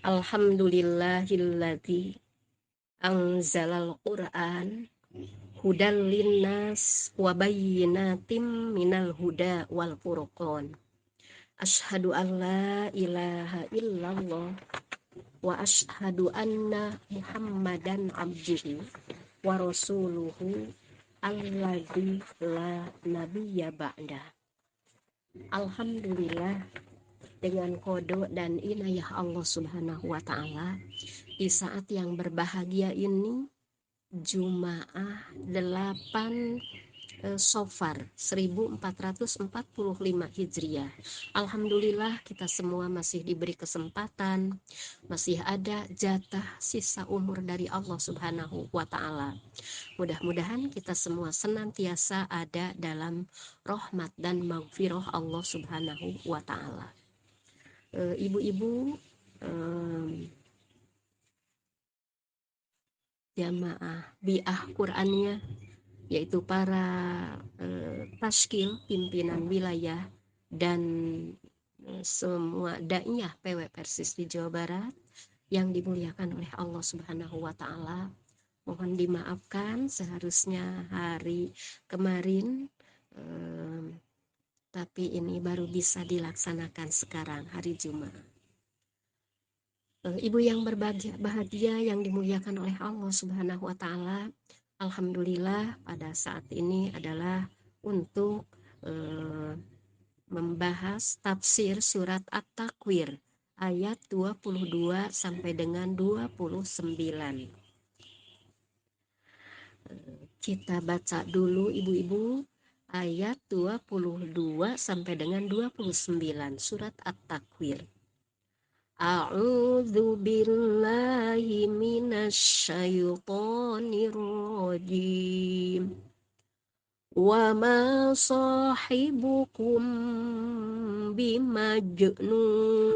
Alhamdulillahilladzi anzalal Qur'an hudal linnas wa bayyinatim minal huda wal furqan. Asyhadu an la ilaha illallah wa asyhadu anna Muhammadan abduhu wa rasuluhu alladzi la nabiyya ba'da. Alhamdulillah, dengan qada dan inayah Allah Subhanahu wa taala, di saat yang berbahagia ini, Jumaah 8 Safar 1445 Hijriah. Alhamdulillah kita semua masih diberi kesempatan, masih ada jatah sisa umur dari Allah Subhanahu wa taala. Mudah-mudahan kita semua senantiasa ada dalam rahmat dan maghfirah Allah Subhanahu wa taala. Ibu-ibu, jamaah bi'ah Qur'annya, yaitu para taskil pimpinan wilayah dan semua daiyah PW Persis di Jawa Barat yang dimuliakan oleh Allah Subhanahu wa taala. Mohon dimaafkan, seharusnya hari kemarin tapi ini baru bisa dilaksanakan sekarang, hari Jumat. Ibu yang berbahagia yang dimuliakan oleh Allah Subhanahu wa taala, alhamdulillah pada saat ini adalah untuk membahas tafsir surat At-Takwir ayat 22 sampai dengan 29. Kita baca dulu ibu-ibu ayat 22 sampai dengan 29 surat At-Takwir. A'udzu billahi minasyaitonir rajim. Wa ma sahibukum bimajnun.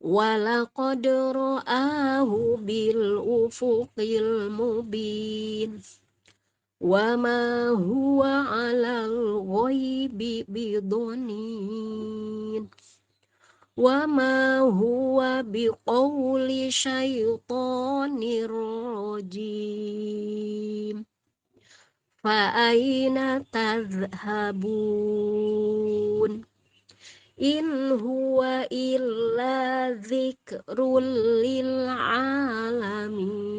Walaqad ra'ahu bil ufuqil mubin. Wa ma huwa 'alal ghaibi bidonin. Wa ma huwa biqauli syaitonir rajim. Fa aina tadhhabun? In huwa illa dzikrul lil alamin.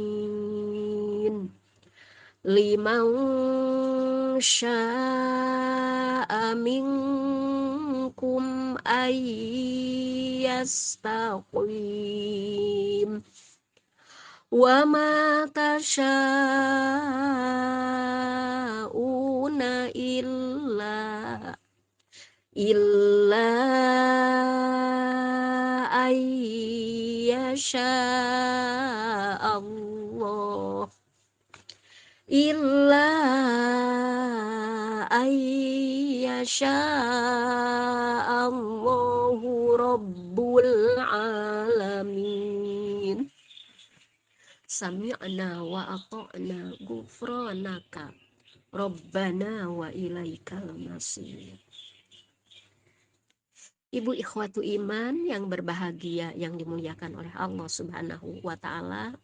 Liman syaa minkum ayyastaqim. Wa ma tasyauna illa ayyasha Allah. Illa ayyasha Allahu Rabbul Alamin. Sami'na wa ata'na ghufranaka Rabbana wa ilaikal masir. Ibu ikhwatu iman yang berbahagia yang dimuliakan oleh Allah Subhanahu wa taala,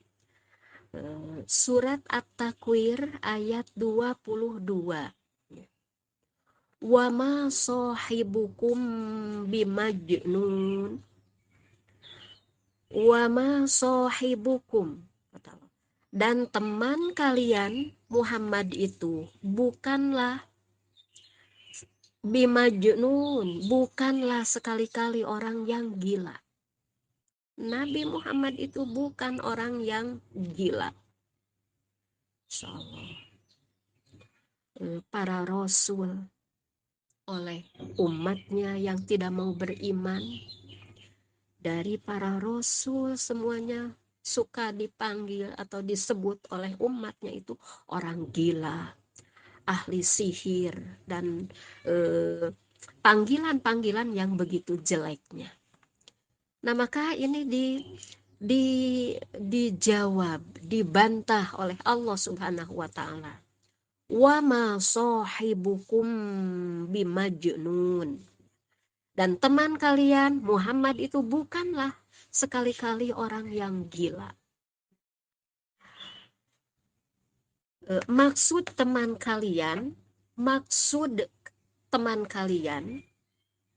surat At-Takwir ayat 22. Wa ma sahibukum bimajnun. Wa ma sahibukum, dan teman kalian Muhammad itu bukanlah bimajnun, bukanlah sekali-kali orang yang gila. Nabi Muhammad itu bukan orang yang gila. Insyaallah. Para rasul oleh umatnya yang tidak mau beriman, dari para rasul semuanya suka dipanggil atau disebut oleh umatnya itu orang gila, ahli sihir, dan panggilan-panggilan yang begitu jeleknya. Nah, maka ini dijawab, dibantah oleh Allah Subhanahu wa taala. Wa ma sahibukum bimajnun. Dan teman kalian Muhammad itu bukanlah sekali-kali orang yang gila. Maksud teman kalian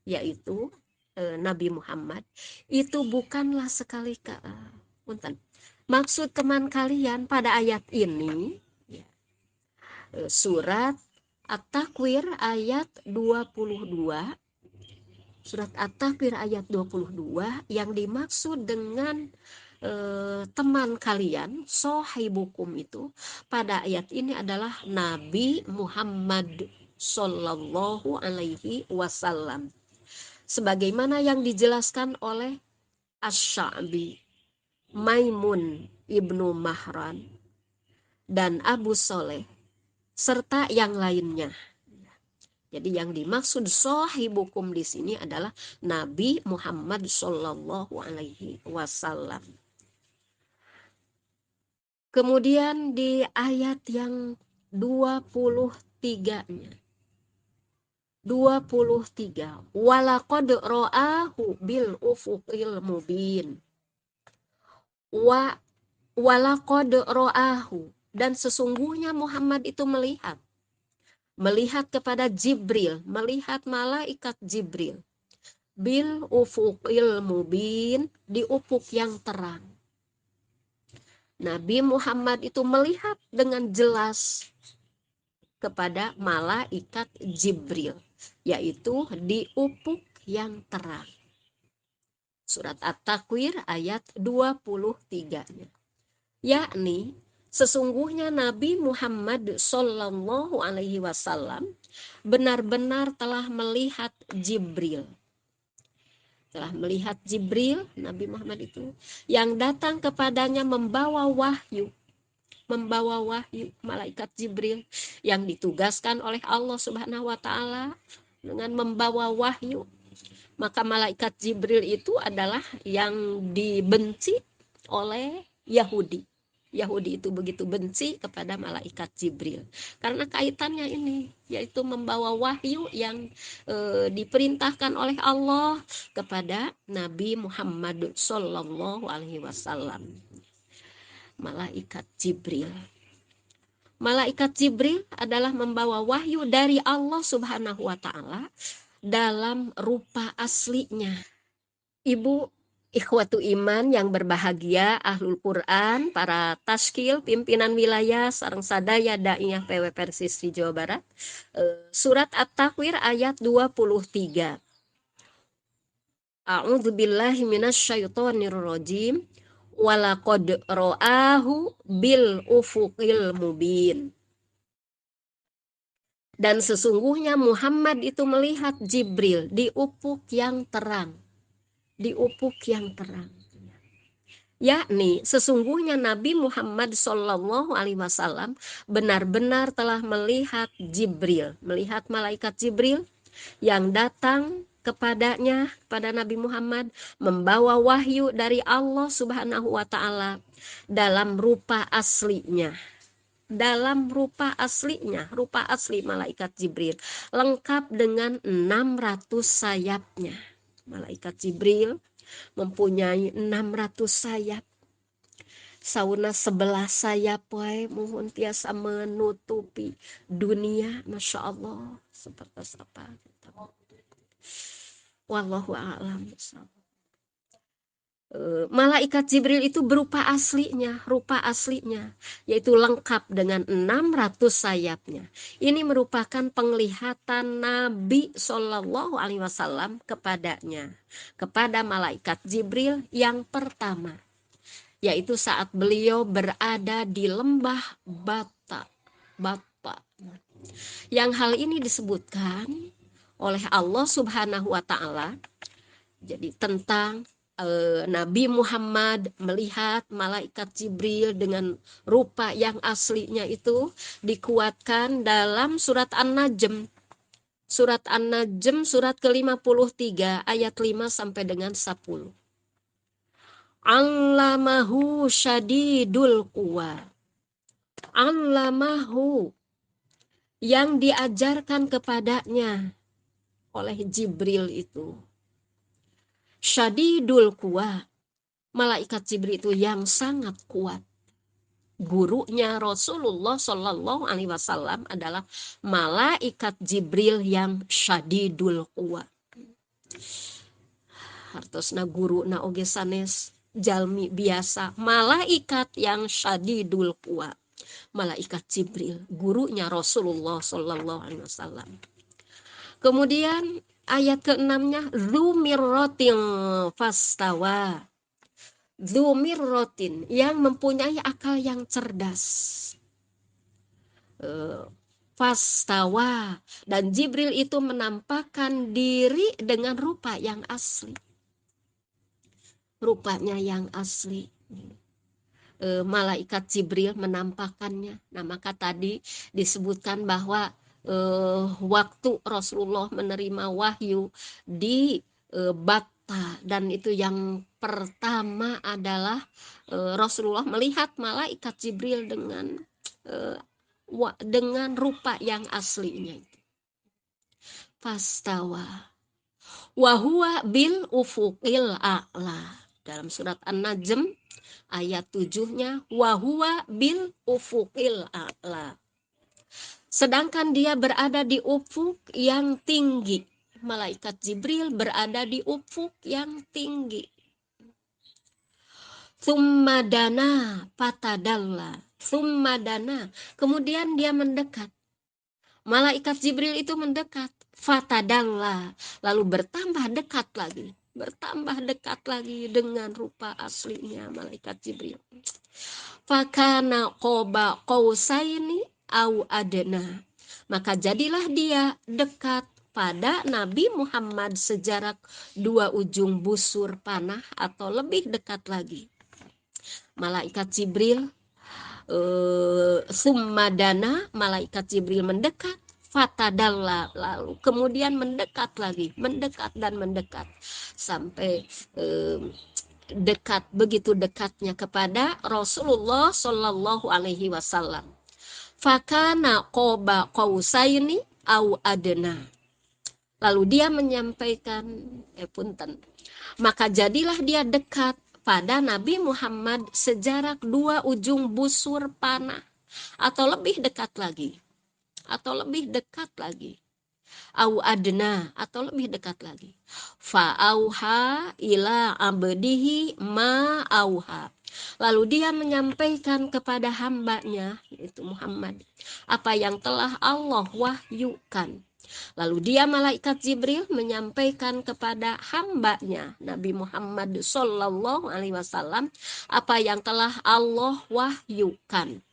yaitu Nabi Muhammad itu bukanlah punten. Maksud teman kalian pada ayat ini ya, surat At-Takwir ayat 22. Surat At-Takwir ayat 22 yang dimaksud dengan teman kalian, sohibukum itu pada ayat ini adalah Nabi Muhammad Sallallahu Alaihi Wasallam. Sebagaimana yang dijelaskan oleh Asy-Sya'bi, Maimun Ibnu Mahran, dan Abu Soleh, serta yang lainnya. Jadi yang dimaksud sohibukum di sini adalah Nabi Muhammad Sallallahu Alaihi Wasallam. Kemudian di ayat yang 23-nya. 23. Walaqad ra'ahu bil ufuqil mubin. Walaqad ra'ahu, dan sesungguhnya Muhammad itu melihat kepada Jibril, melihat malaikat Jibril, bil ufuqil mubin, di ufuk yang terang. Nabi Muhammad itu melihat dengan jelas kepada malaikat Jibril, yaitu di ufuk yang terang. Surat At-Takwir ayat 23-nya. Yakni sesungguhnya Nabi Muhammad Sallallahu Alaihi Wasallam benar-benar telah melihat Jibril. Nabi Muhammad itu yang datang kepadanya membawa wahyu, malaikat Jibril yang ditugaskan oleh Allah Subhanahu wa taala dengan membawa wahyu. Maka malaikat Jibril itu adalah yang dibenci oleh Yahudi. Yahudi itu begitu benci kepada malaikat Jibril karena kaitannya ini, yaitu membawa wahyu yang diperintahkan oleh Allah kepada Nabi Muhammad Sallallahu Alaihi Wasallam. Malaikat Jibril adalah membawa wahyu dari Allah Subhanahu wa taala dalam rupa aslinya. Ibu ikhwatu iman yang berbahagia, ahlul Quran, para taskil, pimpinan wilayah, sareng sadaya daiyah PW Persis di Jawa Barat. Surat At-Takwir ayat 23. A'udzubillahi minasyaitonir rajim. Walaqad ra'ahu bil ufuqil mubin. Dan sesungguhnya Muhammad itu melihat Jibril di ufuk yang terang. Yakni sesungguhnya Nabi Muhammad Sallallahu Alaihi Wasallam benar-benar telah melihat malaikat Jibril yang datang kepadanya, kepada Nabi Muhammad, membawa wahyu dari Allah Subhanahu wa taala dalam rupa aslinya. Rupa asli malaikat Jibril lengkap dengan 600 sayapnya. Malaikat Jibril mempunyai 600 sayap. Sauna 11 sayap wae mohon tiasa menutupi dunia, Masya Allah, seperti apa. Wallahu a'lam. Malaikat Jibril itu rupa aslinya, yaitu lengkap dengan 600 sayapnya. Ini merupakan penglihatan Nabi Shallallahu Alaihi Wasallam kepada malaikat Jibril yang pertama, yaitu saat beliau berada di lembah Bata. Yang hal ini disebutkan oleh Allah Subhanahu wa taala. Jadi tentang Nabi Muhammad melihat malaikat Jibril dengan rupa yang aslinya itu dikuatkan dalam surat An-Najm. Surat An-Najm surat ke-53 ayat 5 sampai dengan 10. Allamahu syadidul quwa. Allamahu, yang diajarkan kepadanya oleh Jibril itu. Syadidul quwa, Malaikat Jibril itu yang sangat kuat. Gurunya Rasulullah Shallallahu Alaihi Wasallam adalah malaikat Jibril yang syadidul quwa. Hartosna guru na oge sanes jalmi biasa, malaikat yang syadidul quwa. Malaikat Jibril, gurunya Rasulullah Shallallahu Alaihi Wasallam. Kemudian ayat ke-6-nya Zumirrotil fastawa. Zumirrotin yang mempunyai akal yang cerdas. Fastawa, dan Jibril itu menampakkan diri dengan rupa yang asli. Rupanya yang asli. Malaikat Jibril menampakkannya. Nah, maka tadi disebutkan bahwa waktu Rasulullah menerima wahyu di Batta, dan itu yang pertama adalah Rasulullah melihat malaikat Jibril dengan rupa yang aslinya. Fastawa wahuwa bil ufuqil a'la. Dalam surat An-Najm ayat 7-nya wahuwa bil ufuqil a'la. Sedangkan dia berada di ufuk yang tinggi. Malaikat Jibril berada di ufuk yang tinggi. Tsummadana patadalla. Tsummadana, kemudian dia mendekat. Malaikat Jibril itu mendekat. Fatadalla, lalu bertambah dekat lagi dengan rupa aslinya malaikat Jibril. Fakana qoba qausaini au adna, maka jadilah dia dekat pada Nabi Muhammad sejarak 2 ujung busur panah atau lebih dekat lagi. Malaikat Jibril summadana, malaikat Jibril mendekat. Fatadalla, lalu kemudian mendekat lagi, mendekat dan mendekat sampai dekat, begitu dekatnya kepada Rasulullah Shallallahu Alaihi Wasallam. Fakana qoba qausaini au adna, lalu dia menyampaikan punten, maka jadilah dia dekat pada Nabi Muhammad sejarak 2 ujung busur panah atau lebih dekat lagi. Au adna, atau lebih dekat lagi. Fa'auha ila abdihi ma auha, lalu dia menyampaikan kepada hambanya, yaitu Muhammad, apa yang telah Allah wahyukan. Lalu dia malaikat Jibril menyampaikan kepada hambanya Nabi Muhammad Sallallahu Alaihi Wasallam apa yang telah Allah wahyukan.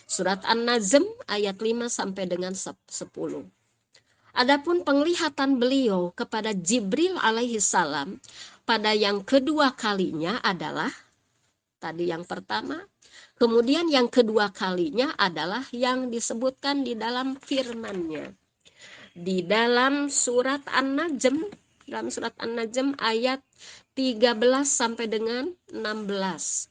Surat An-Najm ayat 5 sampai dengan 10. Adapun penglihatan beliau kepada Jibril alaihi salam pada yang kedua kalinya adalah tadi yang pertama, kemudian yang kedua kalinya adalah yang disebutkan di dalam firman-Nya. Di dalam surat An-Najm, ayat 13 sampai dengan 16.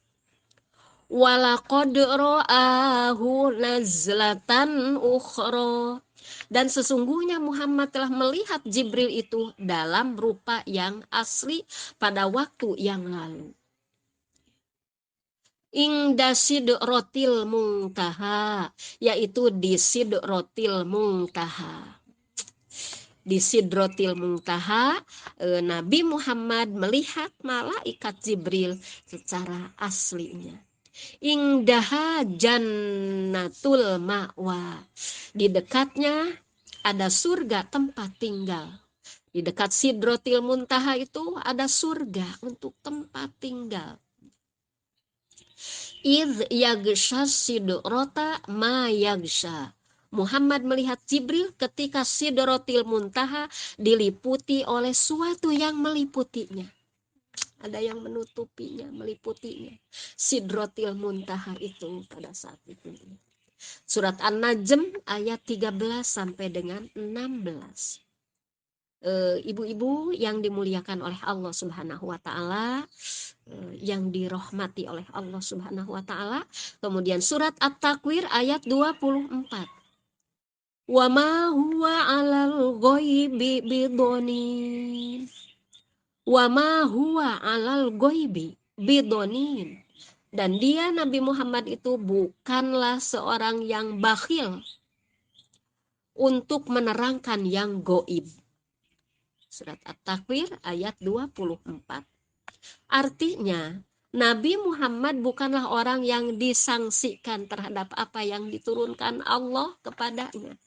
Walaqad ra'ahu nazlatan ukhra, dan sesungguhnya Muhammad telah melihat Jibril itu dalam rupa yang asli pada waktu yang lalu. Ingda sidratil muntaha, yaitu di sidratil muntaha. Di sidratil muntaha, Nabi Muhammad melihat malaikat Jibril secara aslinya. Ingdaha jannatul ma'wa, di dekatnya ada surga tempat tinggal. Di dekat Sidratil Muntaha itu ada surga untuk tempat tinggal. Idh yagsha sidrata ma yagsha, Muhammad melihat Jibril ketika Sidratil Muntaha diliputi oleh suatu yang meliputinya. Ada yang menutupinya, meliputinya. Sidratil Muntaha itu pada saat itu. Surat An-Najm ayat 13 sampai dengan 16. Ibu-ibu yang dimuliakan oleh Allah Subhanahu wa taala, yang dirahmati oleh Allah Subhanahu wa taala. Kemudian surat At-Takwir ayat 24. Wa ma huwa 'alal ghaibi bidhanin. Wa ma huwa 'alal ghaibi bidonin. Dan dia Nabi Muhammad itu bukanlah seorang yang bakhil untuk menerangkan yang goib. Surat At-Takwir ayat 24. Artinya, Nabi Muhammad bukanlah orang yang disangsikan terhadap apa yang diturunkan Allah kepadanya,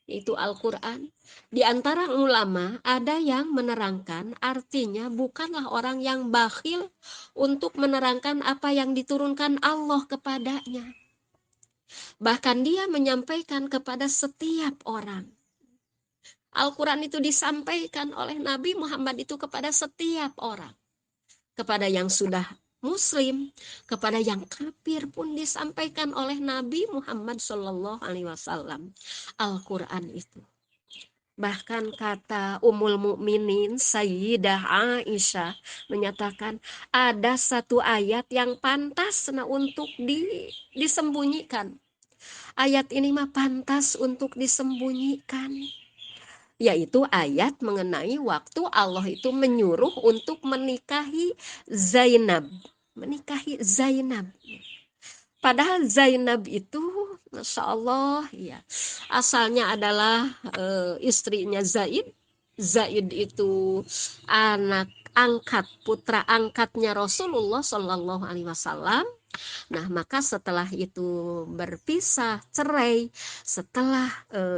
yaitu Al-Quran. Di antara ulama ada yang menerangkan artinya bukanlah orang yang bakhil untuk menerangkan apa yang diturunkan Allah kepadanya. Bahkan dia menyampaikan kepada setiap orang. Al-Quran itu disampaikan oleh Nabi Muhammad itu kepada setiap orang. Kepada yang sudah Muslim, kepada yang kafir pun disampaikan oleh Nabi Muhammad Shallallahu Alaihi Wasallam. Al-Quran itu. Bahkan kata Ummul Mukminin Sayyidah Aisyah menyatakan ada satu ayat yang pantas untuk disembunyikan. Ayat ini mah pantas untuk disembunyikan, yaitu ayat mengenai waktu Allah itu menyuruh untuk menikahi Zainab. Menikahi Zainab. Padahal Zainab itu, Masya Allah, ya, asalnya adalah istrinya Zaid. Zaid itu anak angkat, putra angkatnya Rasulullah Shallallahu Alaihi Wasallam. Nah, maka setelah itu berpisah, cerai, setelah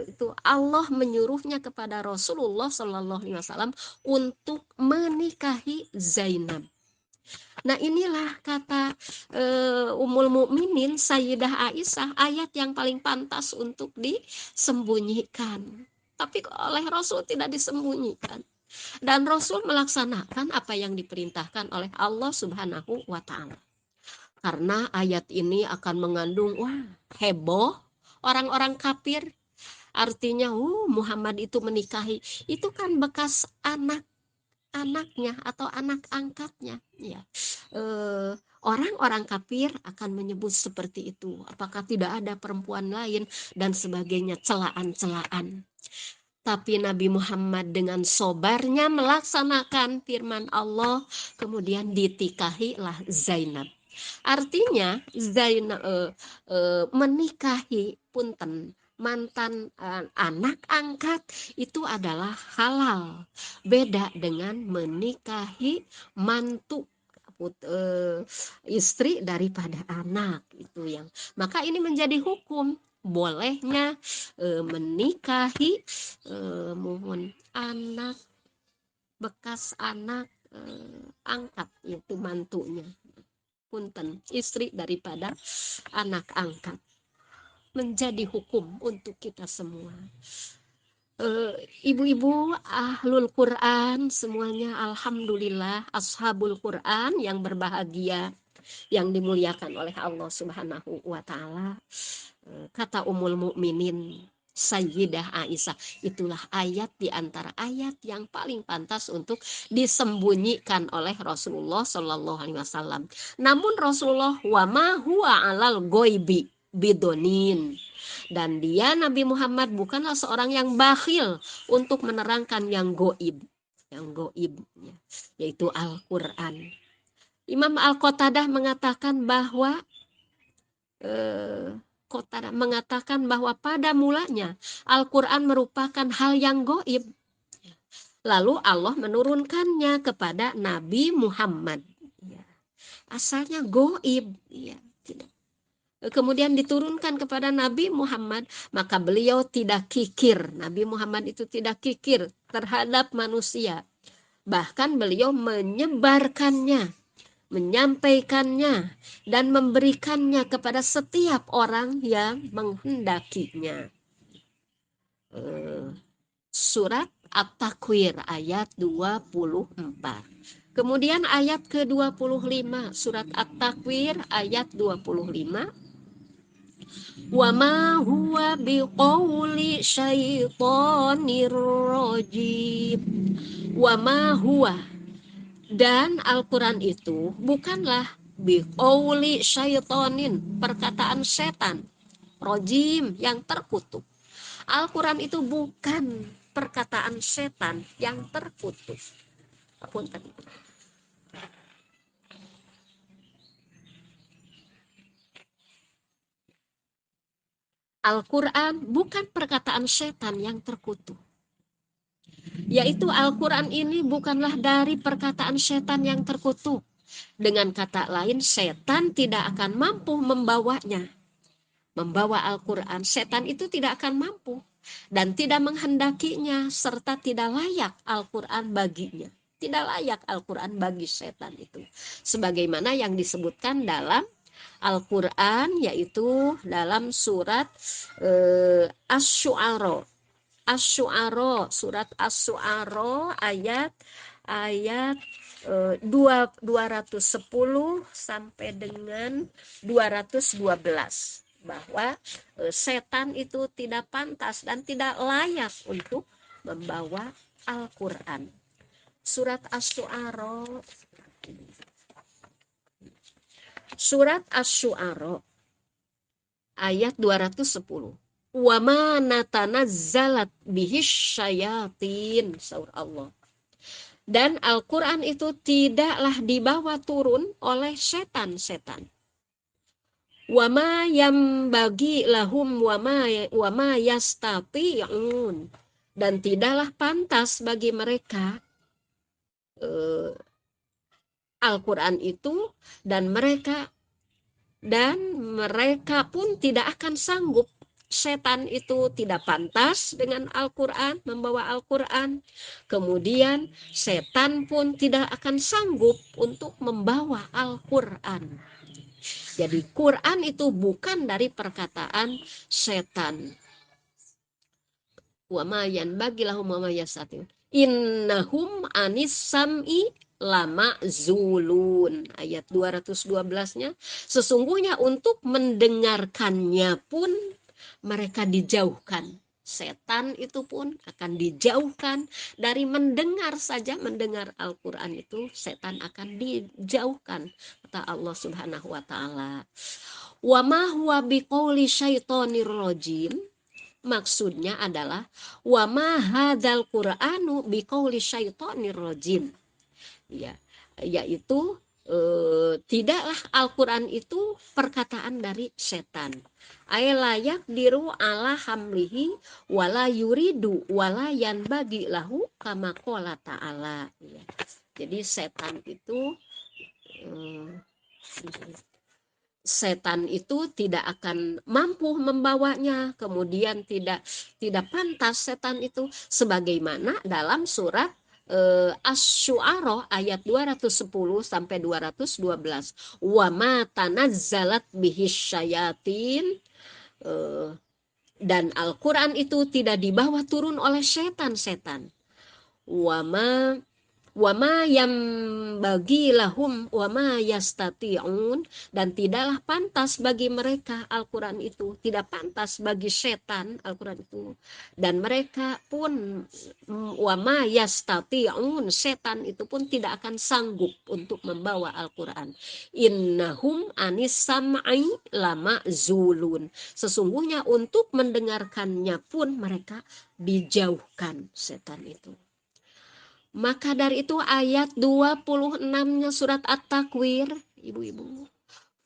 itu Allah menyuruhnya kepada Rasulullah Shallallahu Alaihi Wasallam untuk menikahi Zainab. Nah, inilah kata Ummul Mukminin Sayyidah Aisyah, ayat yang paling pantas untuk disembunyikan. Tapi oleh Rasul tidak disembunyikan. Dan Rasul melaksanakan apa yang diperintahkan oleh Allah Subhanahu wa Ta'ala. Karena ayat ini akan mengandung heboh orang-orang kafir. Artinya Muhammad itu menikahi, itu kan bekas anaknya atau anak angkatnya, ya. Orang-orang kafir akan menyebut seperti itu. Apakah tidak ada perempuan lain dan sebagainya, celaan-celaan. Tapi Nabi Muhammad dengan sobarnya melaksanakan firman Allah, kemudian ditikahilah Zainab. Artinya Zainab menikahi punten mantan anak angkat itu adalah halal. Beda dengan menikahi mantu istri daripada anak, itu yang maka ini menjadi hukum bolehnya menikahi mohon anak bekas anak angkat, yaitu mantunya, punten istri daripada anak angkat, menjadi hukum untuk kita semua. Ibu-ibu ahlul Quran semuanya, alhamdulillah, ashabul Quran yang berbahagia, yang dimuliakan oleh Allah Subhanahu wa Ta'ala. Kata Ummul Mukminin Sayyidah Aisyah, itulah ayat di antara ayat yang paling pantas untuk disembunyikan oleh Rasulullah Shallallahu Alaihi Wasallam. Namun Rasulullah wa ma huwa alal goibi bidonin, dan dia Nabi Muhammad bukanlah seorang yang bakhil untuk menerangkan yang goib, yaitu Al-Quran. Imam Al-Qatadah mengatakan bahwa pada mulanya Al-Quran merupakan hal yang goib. Lalu Allah menurunkannya kepada Nabi Muhammad. Asalnya goib, tidak. Kemudian diturunkan kepada Nabi Muhammad, maka beliau tidak kikir. Nabi Muhammad itu tidak kikir terhadap manusia. Bahkan beliau menyebarkannya, menyampaikannya, dan memberikannya kepada setiap orang yang menghendakinya. Surat At-Takwir ayat 24. Kemudian ayat ke-25, surat At-Takwir ayat 25. Wa ma huwa biqauli syaitonir rajim. Wa ma huwa, dan Al-Quran itu bukanlah biqauli syaitonin, perkataan setan rajim yang terkutuk. Al-Quran itu bukan perkataan setan yang terkutuk. Al-Quran bukan perkataan setan yang terkutuk. Yaitu Al-Quran ini bukanlah dari perkataan setan yang terkutuk. Dengan kata lain, setan tidak akan mampu membawanya. Membawa Al-Quran, setan itu tidak akan mampu. Dan tidak menghendakinya, serta tidak layak Al-Quran baginya. Tidak layak Al-Quran bagi setan itu. Sebagaimana yang disebutkan dalam Al-Quran, yaitu dalam surat Asy-Syu'ara. Asy-Syu'ara, surat Asy-Syu'ara ayat ayat 210 sampai dengan 212, bahwa setan itu tidak pantas dan tidak layak untuk membawa Al-Quran. Surat Asy-Syu'ara, surat Asy-Syu'ara ayat 210. Wa ma natanazzalat bihis syayatin, saur Allah. Dan Al-Quran itu tidaklah dibawa turun oleh setan-setan. Wa ma yambagi lahum wa ma yastati'un. Dan tidaklah pantas bagi mereka Al-Quran itu, dan mereka pun tidak akan sanggup. Setan itu tidak pantas dengan Al-Quran, membawa Al-Quran. Kemudian setan pun tidak akan sanggup untuk membawa Al-Quran. Jadi Quran itu bukan dari perkataan setan. Wa ma yanbaghi lahum wa ma yastatun. Innahum anis sam'i lama zulun. Ayat 212-nya, sesungguhnya untuk mendengarkannya pun mereka dijauhkan. Setan itu pun akan dijauhkan dari mendengar saja. Mendengar Al-Quran itu setan akan dijauhkan, kata Allah Subhanahu wa ta'ala. Wa ma huwa biqauli syaitonir rajim. Maksudnya adalah wa ma hadzal qur'anu biqauli syaitonir rajim. Ya, yaitu tidaklah Al-Quran itu perkataan dari setan. Layak diru ala hamlihi wala yuridu wala yanbagi lahu kama qala ta'ala. Ya. Jadi setan itu tidak akan mampu membawanya, kemudian tidak pantas setan itu, sebagaimana dalam surat Asy-Syu'ara ayat 210 sampai 212. Wa ma tanazzalat bihis syayatin, dan Al-Quran itu tidak dibawa turun oleh setan-setan. Wa ma yang bagi lahum wa ma yastati'un, dan tidaklah pantas bagi mereka Al-Quran itu, tidak pantas bagi setan Al-Quran itu, dan mereka pun wa ma yastati'un, setan itu pun tidak akan sanggup untuk membawa Al-Quran. Innahum anis sam'i lama zulun, sesungguhnya untuk mendengarkannya pun mereka dijauhkan setan itu. Maka dari itu ayat 26-nya surat At-Takwir, ibu-ibu,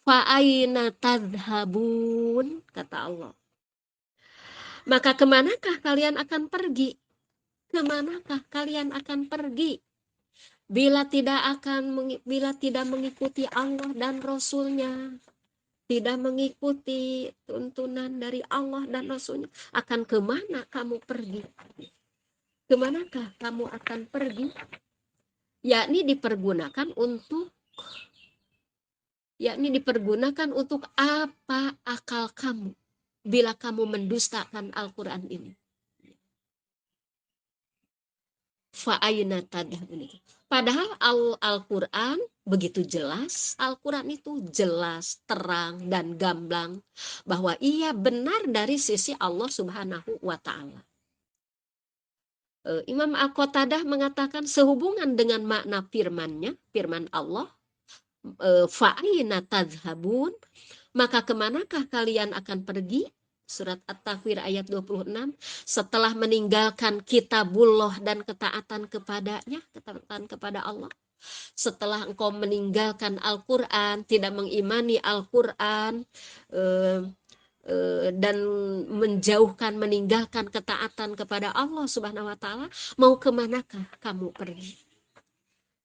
fa'aina tadhabun, kata Allah. Maka kemanakah kalian akan pergi? Kemanakah kalian akan pergi? Bila tidak mengikuti Allah dan Rasul-Nya, tidak mengikuti tuntunan dari Allah dan Rasul-Nya, akan kemana kamu pergi? Kemanakah kamu akan pergi? Yakni dipergunakan untuk apa akal kamu bila kamu mendustakan Al-Quran ini. Fa'ayna tadhabun. Padahal Al-Quran begitu jelas. Al-Quran itu jelas, terang, dan gamblang bahwa ia benar dari sisi Allah Subhanahu wa ta'ala. Imam Al-Qatadah mengatakan sehubungan dengan makna firman Allah, fa'ina tadhabun, maka kemanakah kalian akan pergi? Surat At-Takwir ayat 26. Setelah meninggalkan kitabullah dan ketaatan kepadanya, ketaatan kepada Allah. Setelah engkau meninggalkan Al-Quran, tidak mengimani Al-Quran, dan meninggalkan ketaatan kepada Allah Subhanahu wa taala, mau kemanakah kamu pergi?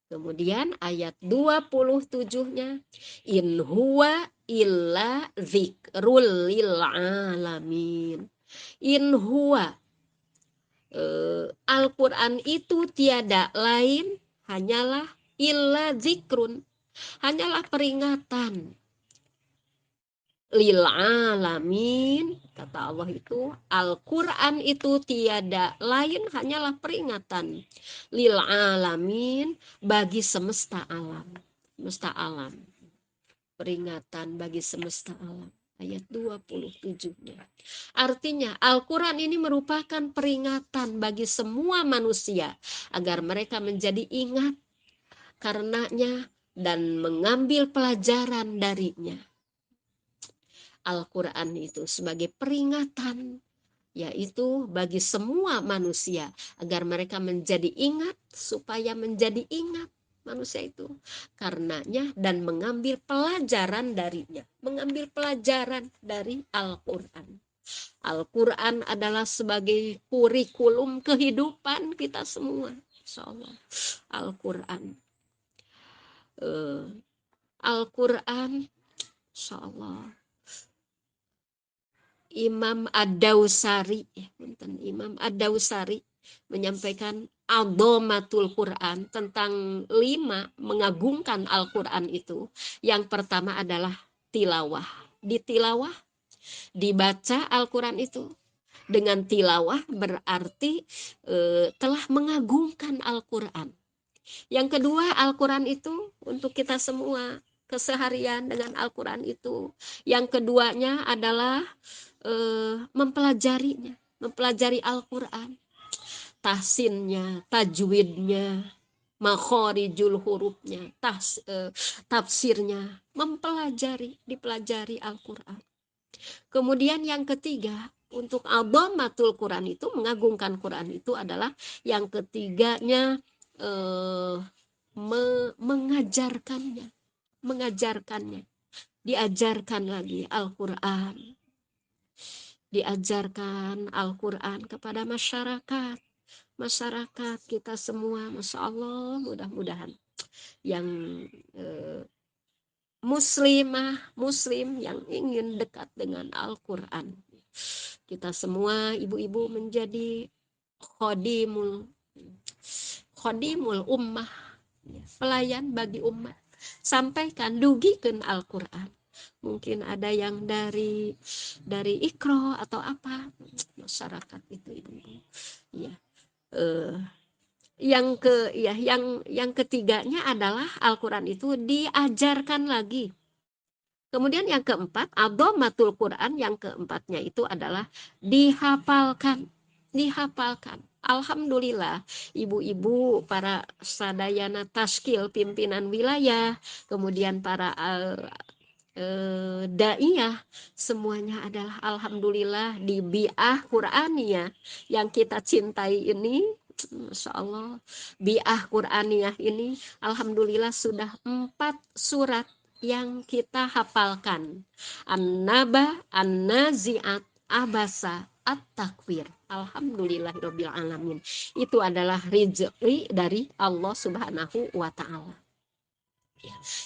Kemudian ayat 27-nya, in huwa illa dzikrul lil alamin. In huwa, Al-Quran itu tiada lain hanyalah illa zikrun, hanyalah peringatan lil alamin. Kata Allah itu, Al-Quran itu tiada lain hanyalah peringatan lil alamin, bagi semesta alam. Semesta alam, peringatan bagi semesta alam. Ayat 27-nya. Artinya Al-Quran ini merupakan peringatan bagi semua manusia agar mereka menjadi ingat karenanya dan mengambil pelajaran darinya. Al-Quran itu sebagai peringatan, yaitu bagi semua manusia agar mereka menjadi ingat, supaya menjadi ingat manusia itu karenanya dan mengambil pelajaran darinya, mengambil pelajaran dari Al-Quran. Al-Quran adalah sebagai kurikulum kehidupan kita semua, insyaallah. Al-Quran Al-Quran insyaallah. Imam Ad-Dawsari, Imam Ad-Dawsari menyampaikan Adhomatul Quran, tentang 5 mengagungkan Al-Quran itu. Yang pertama adalah tilawah. Ditilawah, dibaca Al-Quran itu. Dengan tilawah berarti telah mengagungkan Al-Quran. Yang kedua, Al-Quran itu untuk kita semua keseharian dengan Al-Quran itu. Yang keduanya adalah mempelajari Al-Quran, tahsinnya, tajwidnya, makhorijul hurufnya, tafsirnya, dipelajari Al-Quran. Kemudian yang ketiga, untuk adhomatul Quran itu, mengagungkan Quran itu adalah yang ketiganya, mengajarkannya, diajarkan lagi Al-Quran kepada masyarakat kita semua. Masya Allah, mudah-mudahan yang muslim yang ingin dekat dengan Al-Quran, kita semua ibu-ibu menjadi khodimul ummah, pelayan bagi umat, sampaikan, dugikan Al-Quran. Mungkin ada yang dari Iqra atau apa, masyarakat itu ibu-ibu ya. Yang ketiganya adalah Al-Quran itu diajarkan lagi. Kemudian yang keempat, adhomatul Quran, yang keempatnya itu adalah dihafalkan. Alhamdulillah, ibu-ibu, para sadayana taskil, pimpinan wilayah, kemudian para daiyah, semuanya adalah alhamdulillah di bi'ah Quraniyah yang kita cintai ini. Masya Allah, bi'ah Quraniyah ini alhamdulillah sudah 4 surat yang kita hafalkan. An-Naba, An-Nazi'at, Abasa, At-Takwir. Alhamdulillahirabbil alamin. Itu adalah rezeki dari Allah Subhanahu wa taala.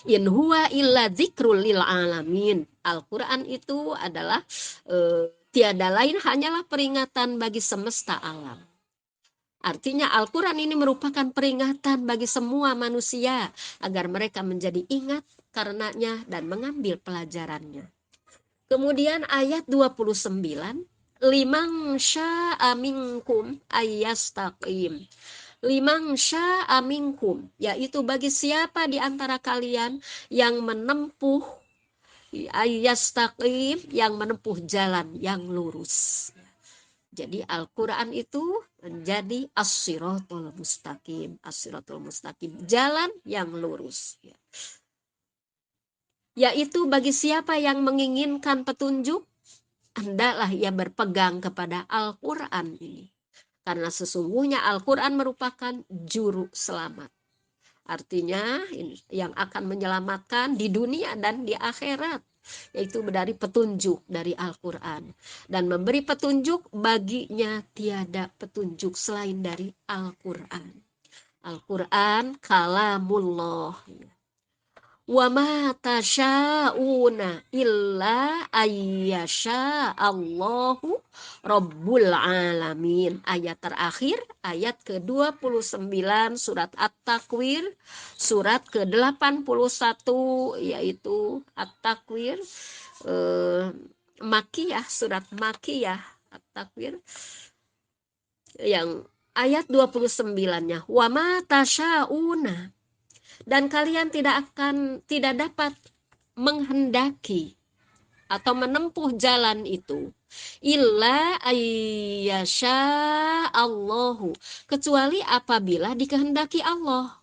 In huwa illa dzikrul lil alamin. Al-Quran itu adalah tiada lain hanyalah peringatan bagi semesta alam. Artinya Al-Quran ini merupakan peringatan bagi semua manusia agar mereka menjadi ingat karenanya dan mengambil pelajarannya. Kemudian ayat 29, liman syaa minkum ayyastaqim. Liman syaa minkum, yaitu bagi siapa di antara kalian yang menempuh ayyastaqim, yang menempuh jalan yang lurus. Jadi Al-Quran itu menjadi as-siratul mustaqim, jalan yang lurus. Yaitu bagi siapa yang menginginkan petunjuk, hendaklah ia berpegang kepada Al-Quran ini. Karena sesungguhnya Al-Quran merupakan juru selamat. Artinya yang akan menyelamatkan di dunia dan di akhirat. yaitu dari petunjuk dari Al-Quran, dan memberi petunjuk baginya tiada petunjuk selain dari Al-Quran. Al-Quran kalamullah. Wa ma tasyauna illa ayyasha Allahu Rabbul Alamin. Ayat terakhir, ayat ke-29 surat At-Takwir, surat ke-81 yaitu At-Takwir, Makiyah, surat Makiyah At-Takwir yang ayat 29-nya. Wa ma tasyauna, dan kalian tidak dapat menghendaki atau menempuh jalan itu illa ayyasha Allahu, kecuali apabila dikehendaki Allah.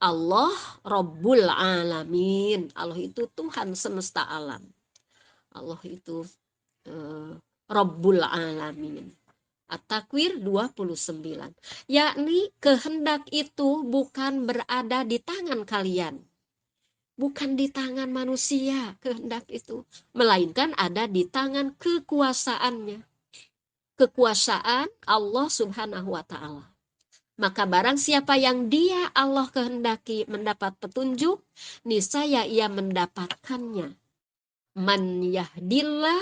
Allah Rabbul Alamin, Allah itu Tuhan semesta alam, Allah itu Rabbul Alamin. At-Takwir 29, yakni kehendak itu bukan berada di tangan kalian, bukan di tangan manusia kehendak itu, melainkan ada di tangan kekuasaannya, kekuasaan Allah Subhanahu wa Ta'ala. Maka barang siapa yang dia Allah kehendaki mendapat petunjuk, niscaya ia mendapatkannya. Man yahdillah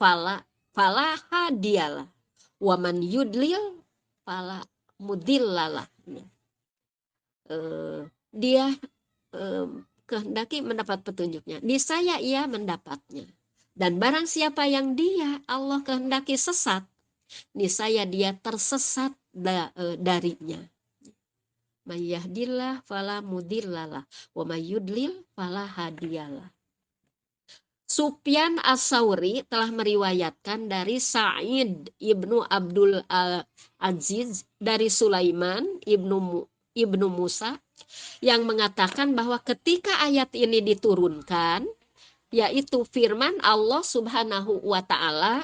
fala hadiyalah, wa man yudlil fala mudillalah. Dia kehendaki mendapat petunjuknya, niscaya ia mendapatnya. Dan barang siapa yang dia Allah kehendaki sesat, niscaya dia tersesat darinya. May yahdillah fala mudillalah, wa may yudlil fala hadiyalah. Sufyan As-Sauri telah meriwayatkan dari Sa'id ibnu Abdul Aziz dari Sulaiman ibnu Musa yang mengatakan bahwa ketika ayat ini diturunkan, yaitu firman Allah Subhanahu wa Ta'ala,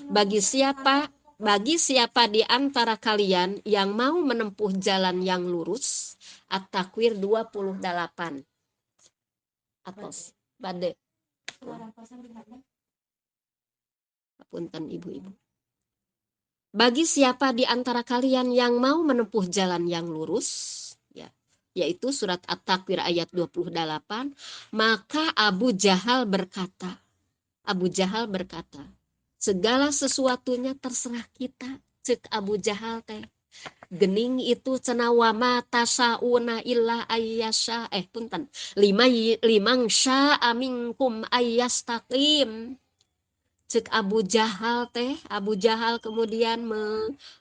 bagi siapa di antara kalian yang mau menempuh jalan yang lurus, At-Takwir 28 atas bade. Punten ibu-ibu. Bagi siapa di antara kalian yang mau menempuh jalan yang lurus, ya, yaitu surat At-Takwir ayat 28, maka Abu Jahal berkata, segala sesuatunya terserah kita, cek Abu Jahal teh. Gening itu cenah ma tasauna illa ayyasha punten limang syaa minkum ayyastaqim. Cek Abu Jahal teh, Abu Jahal kemudian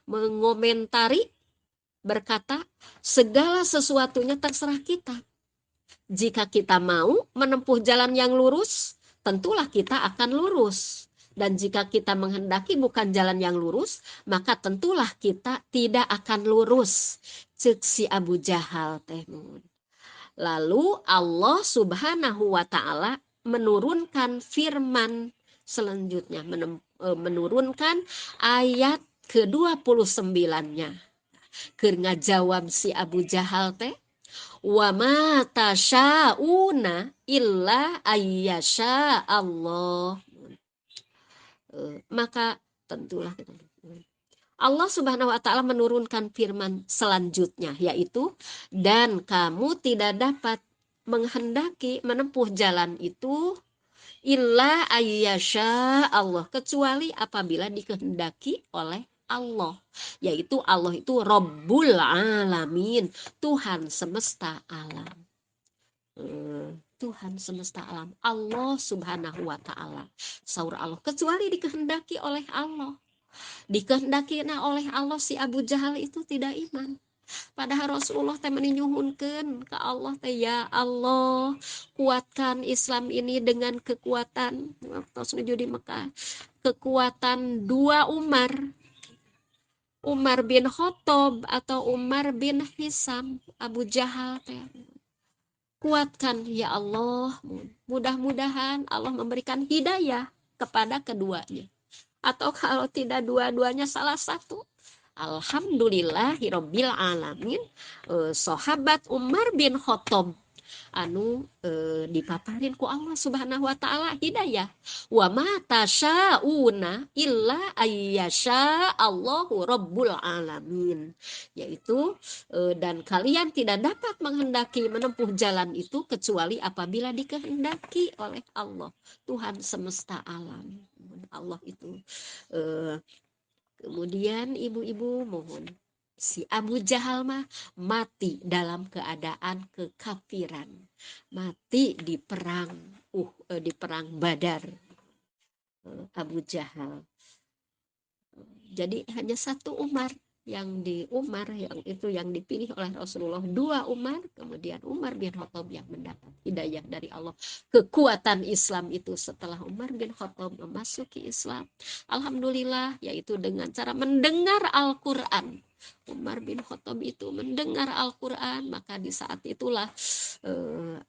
mengomentari berkata, segala sesuatunya terserah kita. Jika kita mau menempuh jalan yang lurus, tentulah kita akan lurus. Dan jika kita menghendaki bukan jalan yang lurus, maka tentulah kita tidak akan lurus. Cek si Abu Jahal teh. Lalu Allah Subhanahu wa Ta'ala menurunkan firman selanjutnya, menurunkan ayat ke-29-nya. Keur ngajawab si Abu Jahal teh, wa ma tasyauna illa ayyasha Allah. Maka tentulah Allah Subhanahu wa Ta'ala menurunkan firman selanjutnya, yaitu dan kamu tidak dapat menghendaki menempuh jalan itu illa ayyasha Allah, kecuali apabila dikehendaki oleh Allah, yaitu Allah itu Rabbul Alamin, Tuhan semesta alam. Tuhan semesta alam, Allah Subhanahu wa Ta'ala. Saur Allah, kecuali dikehendaki oleh Allah. Dikehendaki oleh Allah, si Abu Jahal itu tidak iman. Padahal Rasulullah teh menyuhunkeun ke Allah teh, ya Allah, kuatkan Islam ini dengan kekuatan waktu menuju di Mekah, kekuatan dua Umar bin Khattab atau Umar bin Hisam. Abu Jahal teh, kuatkan ya Allah, mudah-mudahan Allah memberikan hidayah kepada keduanya, atau kalau tidak dua-duanya salah satu. Alhamdulillahirabbil alamin, sahabat Umar bin Khattab anu dipaparin ku Allah Subhanahu wa taala hidayah. Wa ma tasyauna illa ayyasha Allahu rabbul alamin, yaitu dan kalian tidak dapat menghendaki menempuh jalan itu kecuali apabila dikehendaki oleh Allah, Tuhan semesta alam. Allah itu kemudian ibu-ibu mohon, si Abu Jahal mah mati dalam keadaan kekafiran, mati di perang Badar. Abu Jahal. Jadi hanya satu Umar yang itu yang dipilih oleh Rasulullah, dua Umar, kemudian Umar bin Khattab yang mendapat hidayah dari Allah, kekuatan Islam itu setelah Umar bin Khattab memasuki Islam, alhamdulillah, yaitu dengan cara mendengar Al-Quran. Umar bin Khattab itu mendengar Al-Quran, maka di saat itulah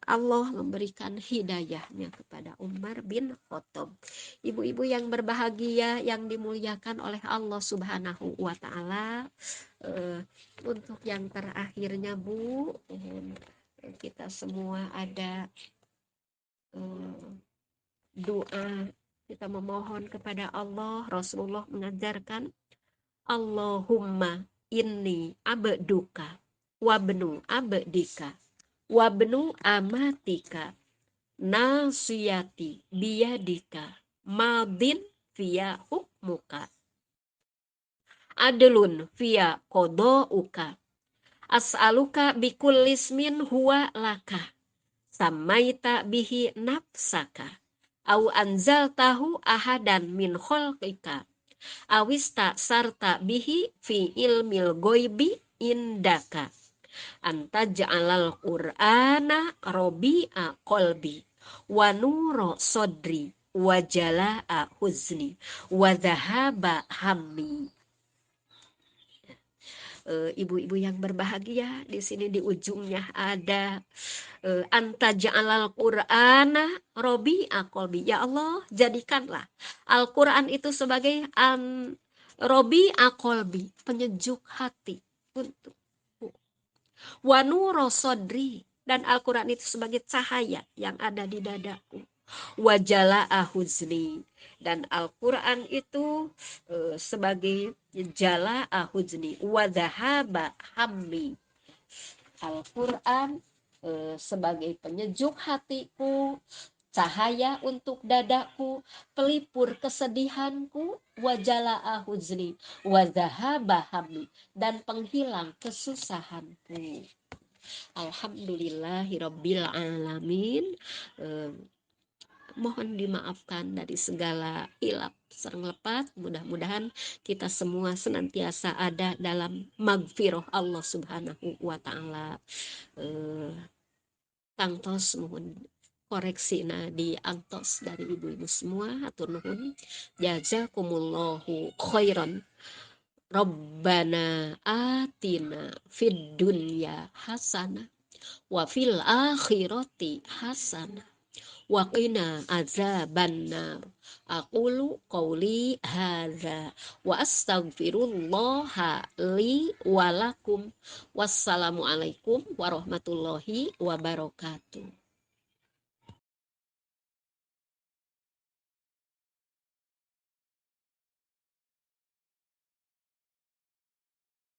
Allah memberikan hidayahnya kepada Umar bin Khattab. Ibu-ibu yang berbahagia yang dimuliakan oleh Allah Subhanahu wa taala, untuk yang terakhirnya Bu, kita semua ada doa, kita memohon kepada Allah. Rasulullah mengajarkan, Allahumma inni abduka wabnu abdika wabnu amatika nasiyati biyadika madin via hukmuka adlun via qadauka as'aluka bikullismin huwa laka samaita bihi nafsaka au anzaltahu ahadan min khalqika awista sarta bihi fi ilmil goibi indaka anta ja'alal qur'ana robi'a qalbi wa nuro sodri wa jala'a huzni wa dhahaba hammi. Ibu-ibu yang berbahagia, di sini di ujungnya ada anta ja'alal qur'ana robi'a qalbi, ya Allah jadikanlah Al-Quran itu sebagai robi'a qalbi, penyejuk hati untukku, wa nuro sodri, dan Al-Quran itu sebagai cahaya yang ada di dadaku, wa jala'a huzni, dan Al-Quran itu sebagai jala'a huzni, wa dhahaba hammi. Al-Quran sebagai penyejuk hatiku, cahaya untuk dadaku, pelipur kesedihanku, wa jala'a huzni, wa dhahaba hammi, dan penghilang kesusahanku. Alhamdulillahirabbil alamin. Mohon dimaafkan dari segala hilap serang lepat. Mudah-mudahan kita semua senantiasa ada dalam magfirah Allah Subhanahu wa taala. Tangtos mohon koreksi di angtos dari ibu-ibu semua, hatur nuhun, jazakumullahu khairan. Rabbana atina fid dunya hasanah wa fil akhirati hasanah wa qina azabannar. Aqulu qawli hadza wa astaghfirullaha li wa lakum. Wassalamualaikum warahmatullahi wabarakatuh.